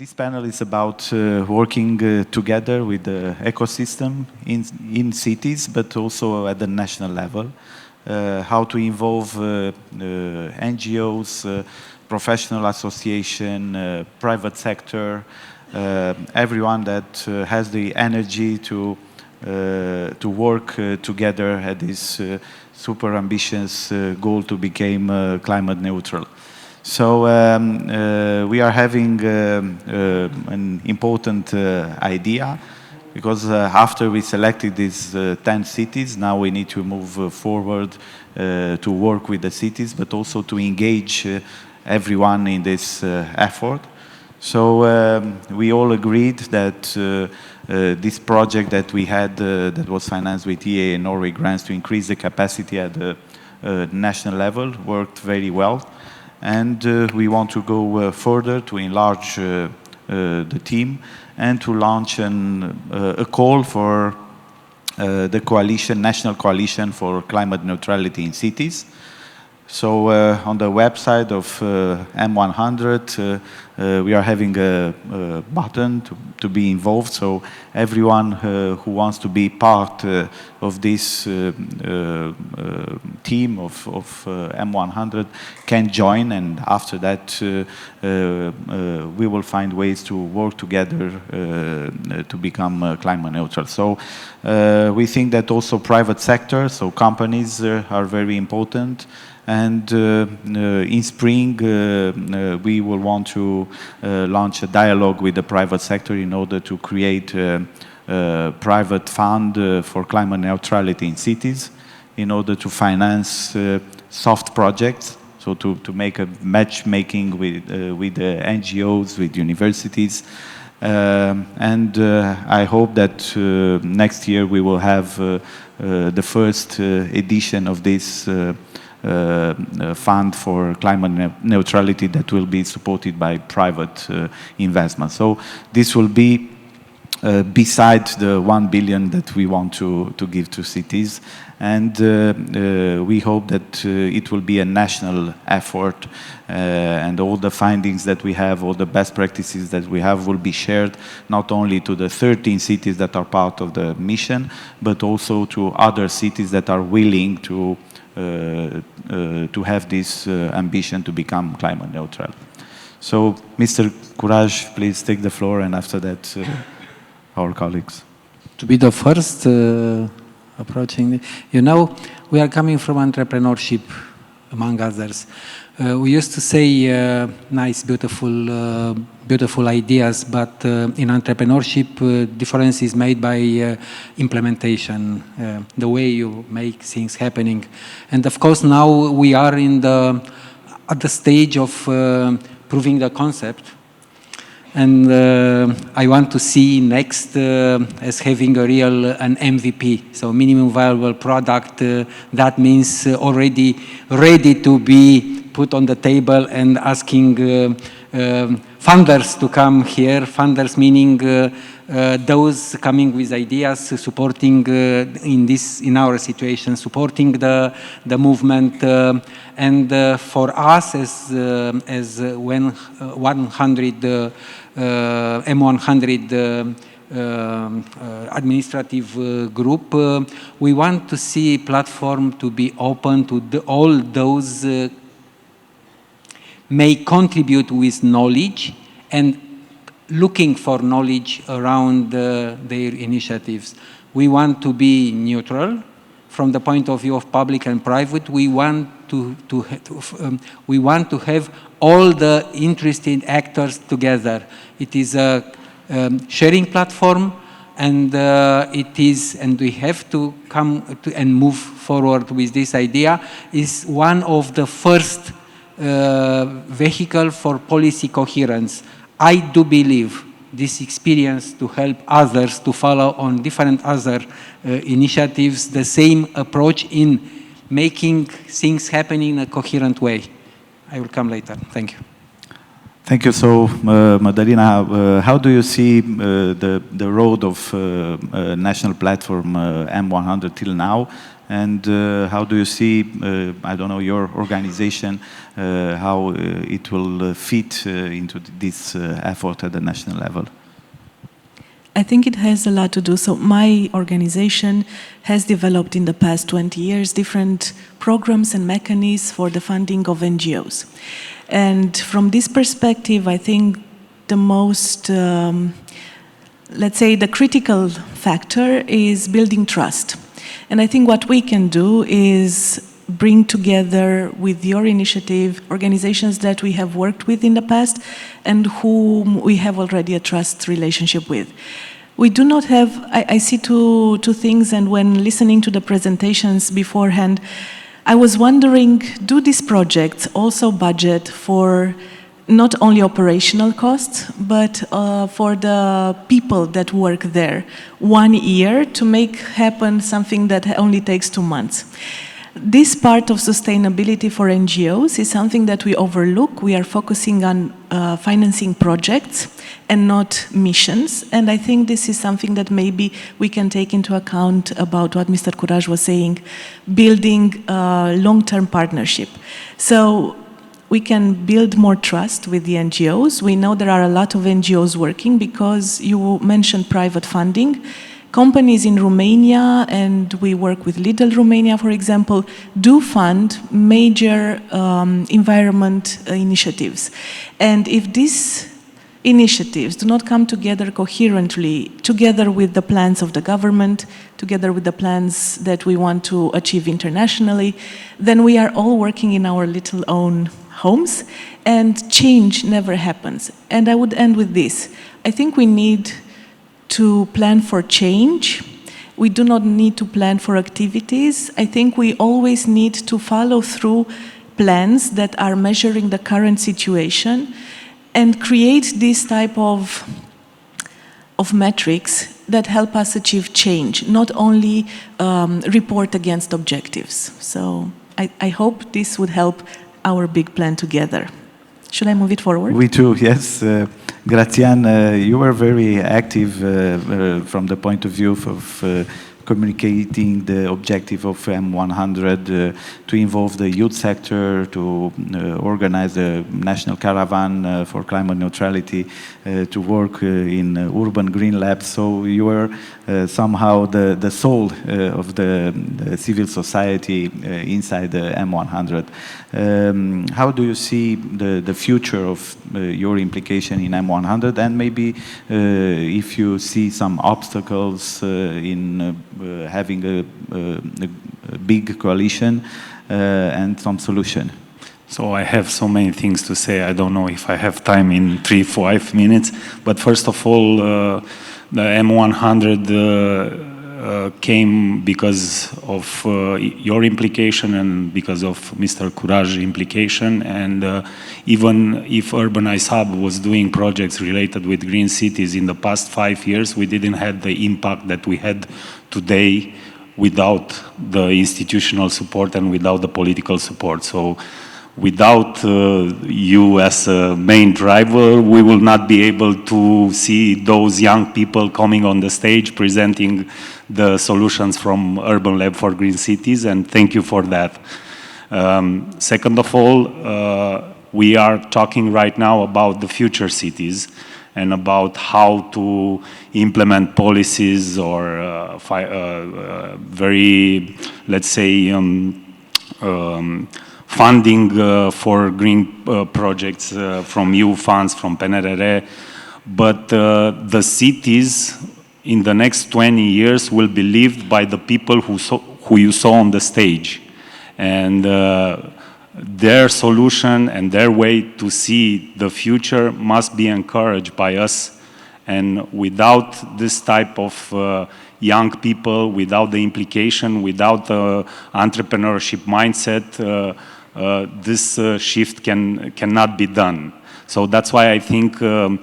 This panel is about working together with the ecosystem in cities, but also at the national level. How to involve NGOs, professional association, private sector, everyone that has the energy to work together at this super ambitious goal to become climate neutral. So we are having an important idea, because after we selected these 10 cities, now we need to move forward to work with the cities, but also to engage everyone in this effort. So we all agreed that this project that we had that was financed with EEA and Norwegian Grants to increase the capacity at the national level worked very well. And we want to go further to enlarge the team and to launch a call for the coalition, national coalition for climate neutrality in cities. So on the website of M100, we are having a button to be involved. So everyone who wants to be part of this team of M100 can join, and after that we will find ways to work together to become climate neutral. So we think that also private sector, so companies are very important. And in spring, we will want to launch a dialogue with the private sector in order to create a private fund for climate neutrality in cities, in order to finance soft projects, so to make a matchmaking with the NGOs, with universities. And I hope that next year we will have the first edition of this fund for climate neutrality that will be supported by private investment. So this will be beside the 1 billion that we want to give to cities, and we hope that it will be a national effort, and all the findings that we have, all the best practices that we have will be shared not only to the 13 cities that are part of the mission, but also to other cities that are willing to have this ambition to become climate neutral. So, Mr. Curaj, please take the floor, and after that, our colleagues. To be the first approaching, you know, we are coming from entrepreneurship, among others. We used to say nice, beautiful ideas, but in entrepreneurship, difference is made by implementation, the way you make things happening. And of course, now we are at the stage of proving the concept. And I want to see next as having an MVP, so minimum viable product. That means already ready to be put on the table and asking funders to come here. Funders meaning those coming with ideas, supporting in our situation, supporting the movement, and for us as M100 administrative group, we want to see platform to be open to all those may contribute with knowledge and looking for knowledge around their initiatives. We want to be neutral from the point of view of public and private. We want to have all the interested actors together. It is a sharing platform, and we have to come and move forward with this idea. Is one of the first vehicle for policy coherence. I do believe this experience to help others to follow on different other initiatives, the same approach in making things happen in a coherent way. I will come later. Thank you. Thank you. So, Mădălina, how do you see the road of national platform M100 till now? and how do you see, I don't know, your organization, how it will fit into this effort at the national level? I think it has a lot to do. So my organization has developed in the past 20 years different programs and mechanisms for the funding of NGOs. And from this perspective, I think the most, let's say, the critical factor is building trust. And I think what we can do is bring together with your initiative organizations that we have worked with in the past and whom we have already a trust relationship with. We do not have, I see two things, and when listening to the presentations beforehand, I was wondering, do these projects also budget for not only operational costs, but for the people that work there 1 year to make happen something that only takes 2 months? This part of sustainability for NGOs is something that we overlook. We are focusing on financing projects and not missions. And I think this is something that maybe we can take into account about what Mr. Curaj was saying, building a long-term partnership. So we can build more trust with the NGOs. We know there are a lot of NGOs working because you mentioned private funding. Companies in Romania, and we work with Lidl Romania, for example, do fund major environment initiatives. And if these initiatives do not come together coherently, together with the plans of the government, together with the plans that we want to achieve internationally, then we are all working in our little own homes, and change never happens. And I would end with this. I think we need to plan for change. We do not need to plan for activities. I think we always need to follow through plans that are measuring the current situation and create this type of metrics that help us achieve change, not only report against objectives. So I hope this would help our big plan together. Should I move it forward? We do, yes. Grațian, you were very active from the point of view of communicating the objective of M100 to involve the youth sector, to organize a national caravan for climate neutrality, to work in urban green labs. So you were somehow the soul of the civil society inside the M100. How do you see the future of your implication in M100, and maybe if you see some obstacles in having a big coalition and some solution? So I have so many things to say. I don't know if I have time in 3-5 minutes. But first of all, the M100 came because of your implication and because of Mr. Curaj's implication. And even if Urbanize Hub was doing projects related with green cities in the past 5 years, we didn't have the impact that we had today without the institutional support and without the political support. So without you as a main driver, we will not be able to see those young people coming on the stage presenting the solutions from Urban Lab for Green Cities, and thank you for that. Second of all, we are talking right now about the future cities and about how to implement policies or very, let's say, funding for green projects from EU funds, from PNRR. But the cities in the next 20 years will be lived by the people who you saw on the stage. And their solution and their way to see the future must be encouraged by us. And without this type of young people, without the implication, without the entrepreneurship mindset, this shift cannot be done. So that's why I think the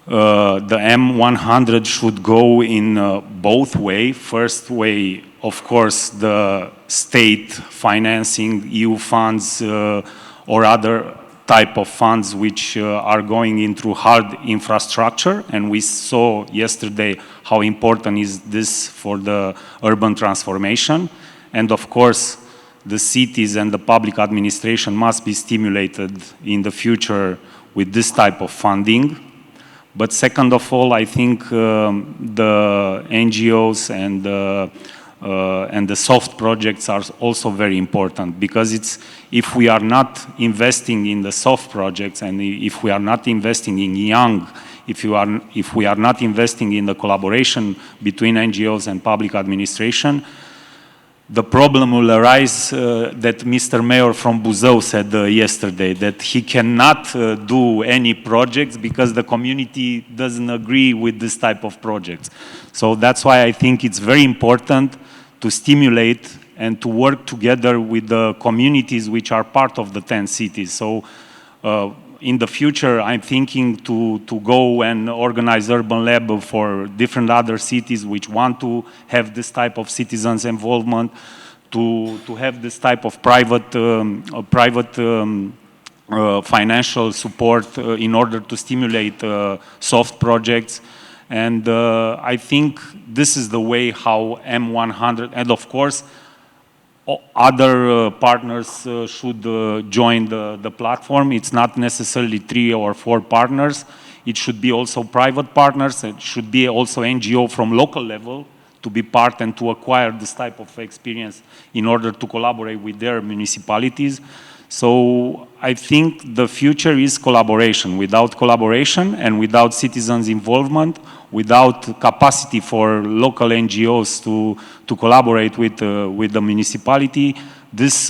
M100 should go in both ways. First way, of course, the state financing, EU funds or other type of funds which are going into hard infrastructure. And we saw yesterday how important is this for the urban transformation. And of course, the cities and the public administration must be stimulated in the future with this type of funding. But second of all, I think the NGOs and the soft projects are also very important, because if we are not investing in the soft projects, and if we are not investing in young, if we are not investing in the collaboration between NGOs and public administration, the problem will arise that Mr. Mayor from Buzău said yesterday, that he cannot do any projects because the community doesn't agree with this type of projects. So that's why I think it's very important to stimulate and to work together with the communities which are part of the 10 cities. So in the future, I'm thinking to go and organize Urban Lab for different other cities which want to have this type of citizens' involvement, to have this type of private financial support in order to stimulate soft projects. And I think this is the way how M100, and of course, other partners should join the platform. It's not necessarily 3 or 4 partners. It should be also private partners. It should be also NGO from local level to be part and to acquire this type of experience in order to collaborate with their municipalities. So I think the future is collaboration. Without collaboration and without citizens' involvement, without capacity for local NGOs to collaborate with the municipality, this,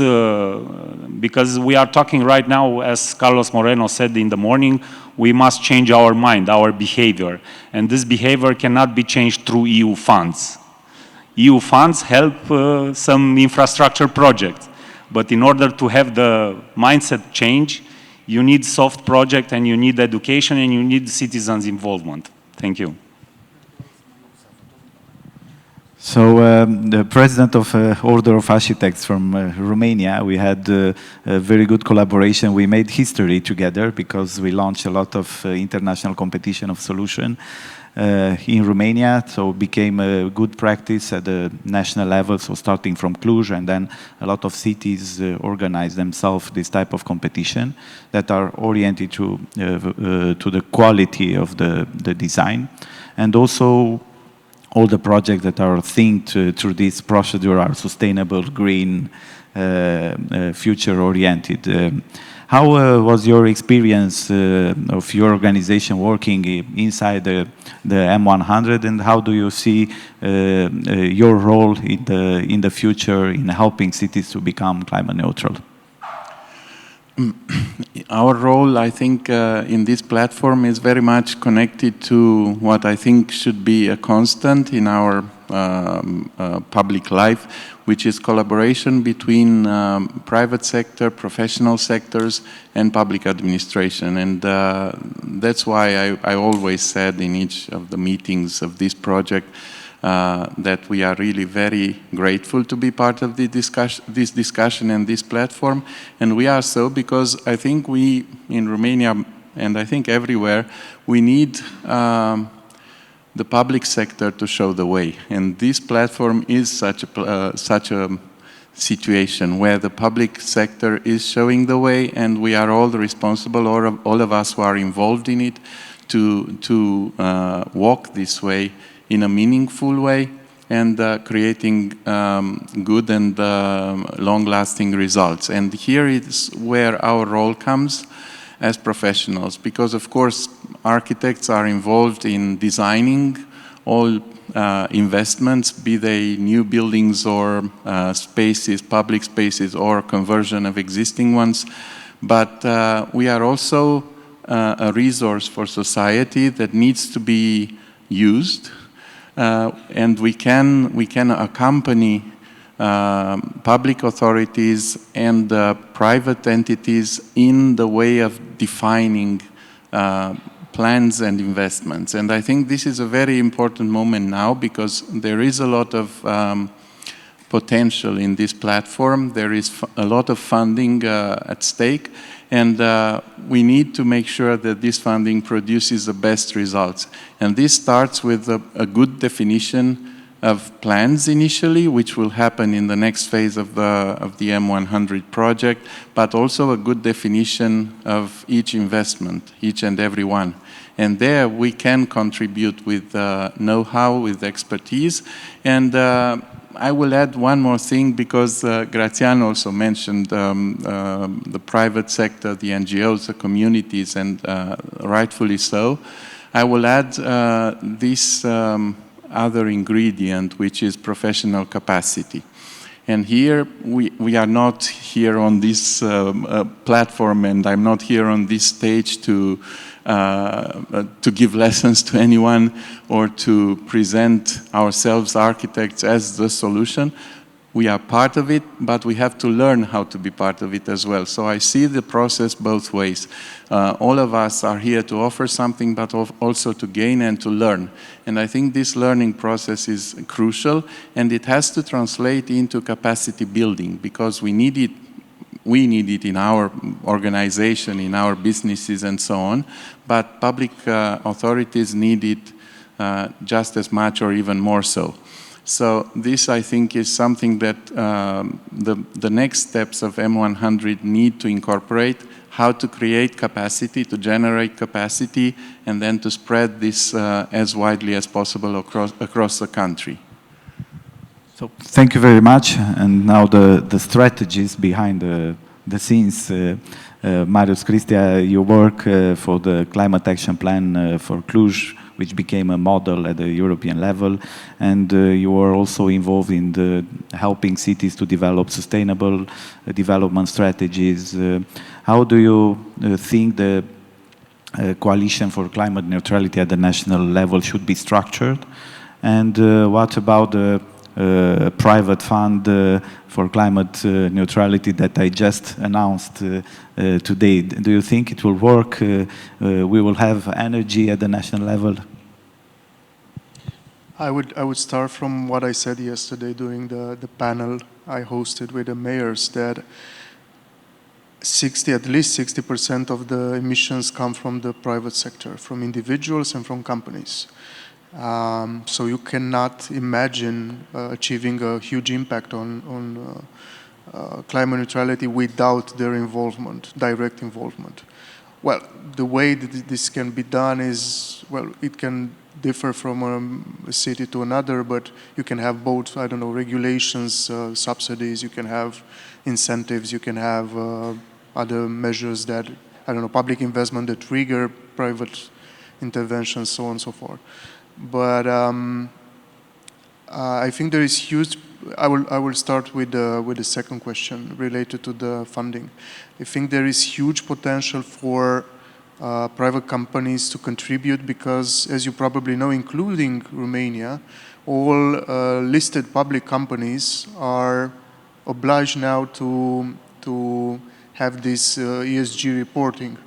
because we are talking right now, as Carlos Moreno said in the morning, we must change our mind, our behavior. And this behavior cannot be changed through EU funds. EU funds help some infrastructure projects. But in order to have the mindset change, you need soft project, and you need education, and you need citizens' involvement. Thank you. So the president of Order of Architects from Romania, we had a very good collaboration. We made history together because we launched a lot of international competition of solution in Romania, so it became a good practice at the national level, so starting from Cluj, and then a lot of cities organize themselves this type of competition that are oriented to the quality of the design. And also all the projects that are thinked through this procedure are sustainable, green, future-oriented. How was your experience of your organization working inside the M100, and how do you see your role in the future in helping cities to become climate neutral? Our role, I think, in this platform is very much connected to what I think should be a constant in our public life, which is collaboration between private sector, professional sectors, and public administration. And that's why I always said in each of the meetings of this project that we are really very grateful to be part of this discussion and this platform. And we are so because I think we, in Romania, and I think everywhere, we need the public sector to show the way. And this platform is such a situation where the public sector is showing the way, and we are all responsible, or all of us who are involved in it, to walk this way in a meaningful way and creating good and long-lasting results. And here is where our role comes as professionals, because of course architects are involved in designing all investments, be they new buildings or spaces, public spaces, or conversion of existing ones. But we are also a resource for society that needs to be used, and we can accompany public authorities and private entities in the way of defining plans and investments. And I think this is a very important moment now, because there is a lot of potential in this platform. There is a lot of funding at stake, and we need to make sure that this funding produces the best results. And this starts with a good definition of plans initially, which will happen in the next phase of the M100 project, but also a good definition of each investment, each and every one. And there we can contribute with know-how, with expertise. And I will add one more thing, because Grațian also mentioned the private sector, the NGOs, the communities, and rightfully so. I will add this other ingredient, which is professional capacity. And here, we are not here on this platform, and I'm not here on this stage to give lessons to anyone or to present ourselves, architects, as the solution. We are part of it, but we have to learn how to be part of it as well. So I see the process both ways. All of us are here to offer something, but also to gain and to learn. And I think this learning process is crucial, and it has to translate into capacity building, because we need it in our organization, in our businesses, and so on. But public authorities need it just as much or even more so. So this, I think, is something that the next steps of M100 need to incorporate: how to create capacity, to generate capacity, and then to spread this as widely as possible across the country. So thank you very much. And now the strategies behind the scenes. Marius, Cristea, you work for the Climate Action Plan for Cluj, which became a model at the European level, and you are also involved in helping cities to develop sustainable development strategies. How do you think the coalition for climate neutrality at the national level should be structured? And what about the private fund for climate neutrality that I just announced today? Do you think it will work? We will have energy at the national level? I would start from what I said yesterday during the panel I hosted with the mayors, that at least 60% of the emissions come from the private sector, from individuals and from companies. So you cannot imagine achieving a huge impact on climate neutrality without their involvement, direct involvement. Well, the way that this can be done is, well, it can differ from a city to another, but you can have both, I don't know, regulations, subsidies, you can have incentives, you can have other measures that, I don't know, public investment that trigger private intervention, so on and so forth. But I think there is huge. I will start with the second question related to the funding. I think there is huge potential for private companies to contribute, because, as you probably know, including Romania, all listed public companies are obliged now to have this ESG reporting.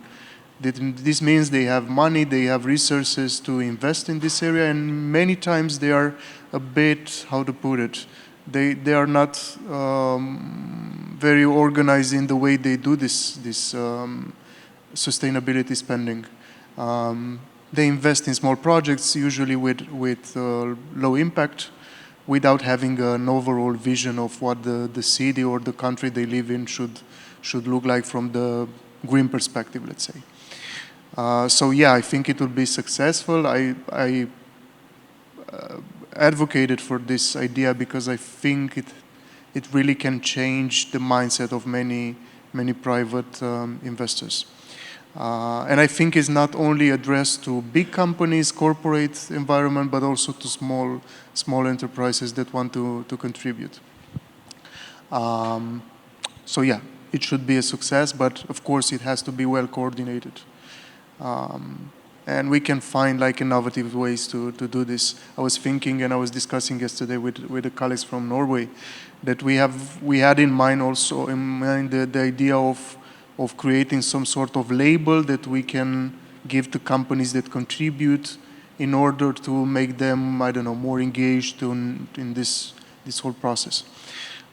This means they have money, they have resources to invest in this area, and many times they are a bit, how to put it, they are not very organized in the way they do this sustainability spending. They invest in small projects, usually with low impact, without having an overall vision of what the city or the country they live in should look like from the green perspective, let's say. So yeah, I think it will be successful. I advocated for this idea because I think it really can change the mindset of many private investors. And I think it's not only addressed to big companies, corporate environment, but also to small enterprises that want to contribute. So yeah, it should be a success, but of course it has to be well coordinated. And we can find like innovative ways to do this. I was thinking, and I was discussing yesterday with the colleagues from Norway, that we had in mind also the idea of creating some sort of label that we can give to companies that contribute in order to make them, I don't know, more engaged in this whole process.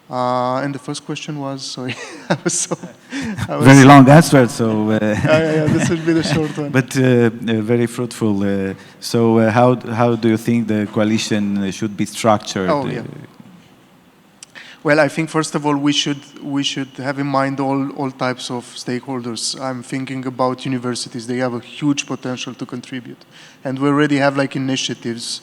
And the first question was, sorry, I was Very long answer, so... yeah, this would be the short one. But very fruitful. So how do you think the coalition should be structured? Oh, yeah. Well, I think first of all we should have in mind all types of stakeholders. I'm thinking about universities; they have a huge potential to contribute, and we already have like initiatives,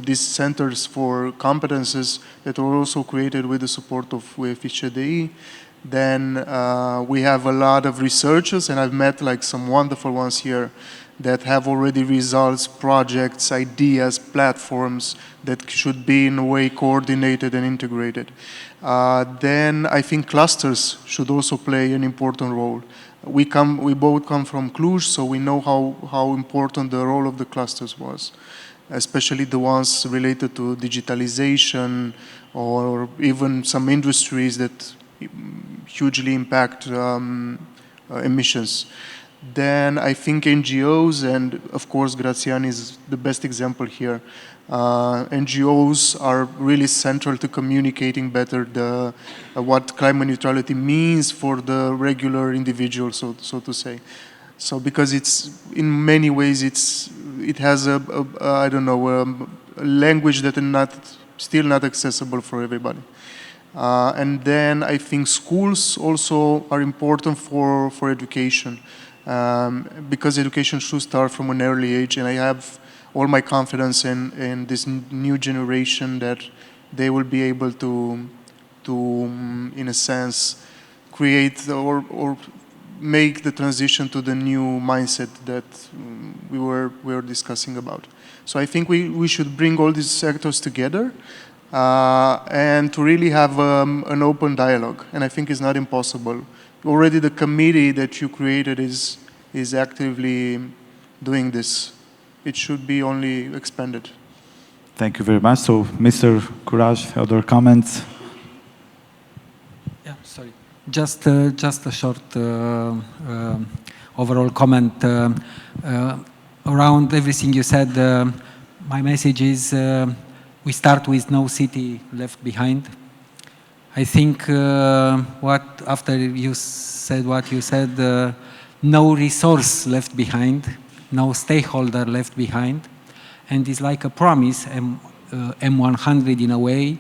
these centers for competences that were also created with the support of UEFISCDI. Then we have a lot of researchers, and I've met like some wonderful ones here that have already results, projects, ideas, platforms that should be in a way coordinated and integrated. Then I think clusters should also play an important role. We both come from Cluj, so we know how important the role of the clusters was, especially the ones related to digitalization or even some industries that hugely impact emissions. Then I think NGOs, and of course Grațian is the best example here. NGOs are really central to communicating better what climate neutrality means for the regular individual, so to say. So because it's in many ways it has a language that is still not accessible for everybody. And then I think schools also are important for education. Because education should start from an early age, and I have all my confidence in this new generation that they will be able to in a sense, create or make the transition to the new mindset that we were discussing about. So I think we should bring all these sectors together and to really have an open dialogue, and I think it's not impossible. Already the committee that you created is actively doing this. It should be only expanded. Thank you very much. So, Mr. Curaj, other comments? Yeah, sorry. Just a short overall comment around everything you said. My message is we start with no city left behind. I think after you said what you said, no resource left behind, no stakeholder left behind, and it's like a promise, M100 in a way.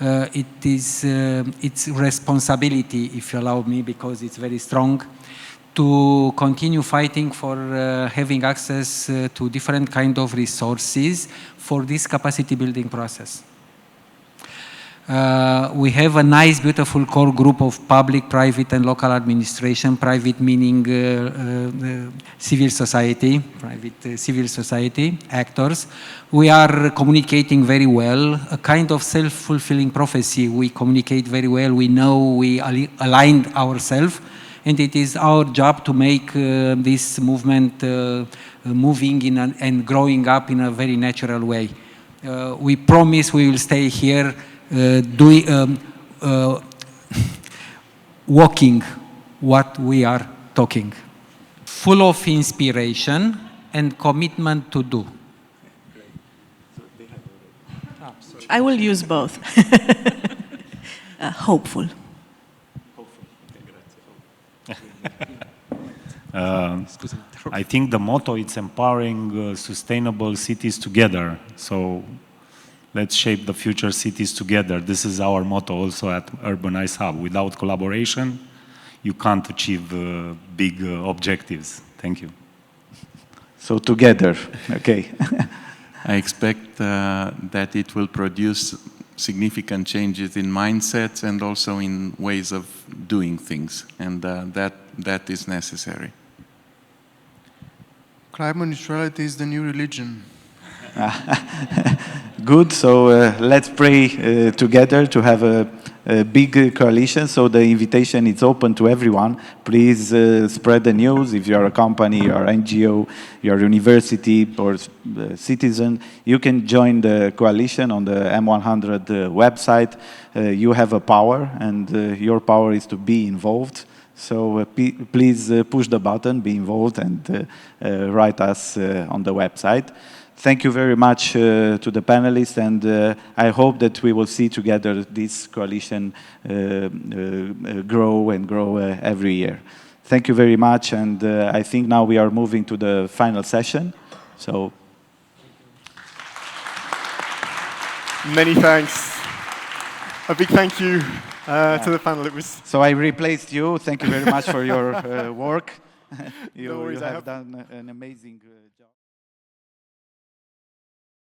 It is its responsibility, if you allow me, because it's very strong, to continue fighting for having access to different kind of resources for this capacity building process. We have a nice, beautiful core group of public, private, and local administration. Private meaning civil society, private civil society actors. We are communicating very well, a kind of self-fulfilling prophecy. We communicate very well. We know we aligned ourselves, and it is our job to make this movement moving and growing up in a very natural way. We promise we will stay here walking what we are talking. Full of inspiration and commitment to do. I will use both. Hopeful. I think the motto is empowering sustainable cities together. So let's shape the future cities together. This is our motto also at Urbanize Hub. Without collaboration, you can't achieve big objectives. Thank you. So together, okay. I expect that it will produce significant changes in mindsets and also in ways of doing things, and that is necessary. Climate neutrality is the new religion. Good, so let's pray together to have a big coalition. So the invitation is open to everyone. Please spread the news. If you are a company, you are an NGO, you are a university or citizen, you can join the coalition on the M100 website. You have a power, and your power is to be involved. So please push the button, be involved, and write us on the website. thank you very much to the panelists, and I hope that we will see together this coalition grow and grow every year. Thank you very much, and I think now we are moving to the final session. So, many thanks. A big thank you to the panel. It was. So I replaced you. Thank you very much for your work. You have done an amazing.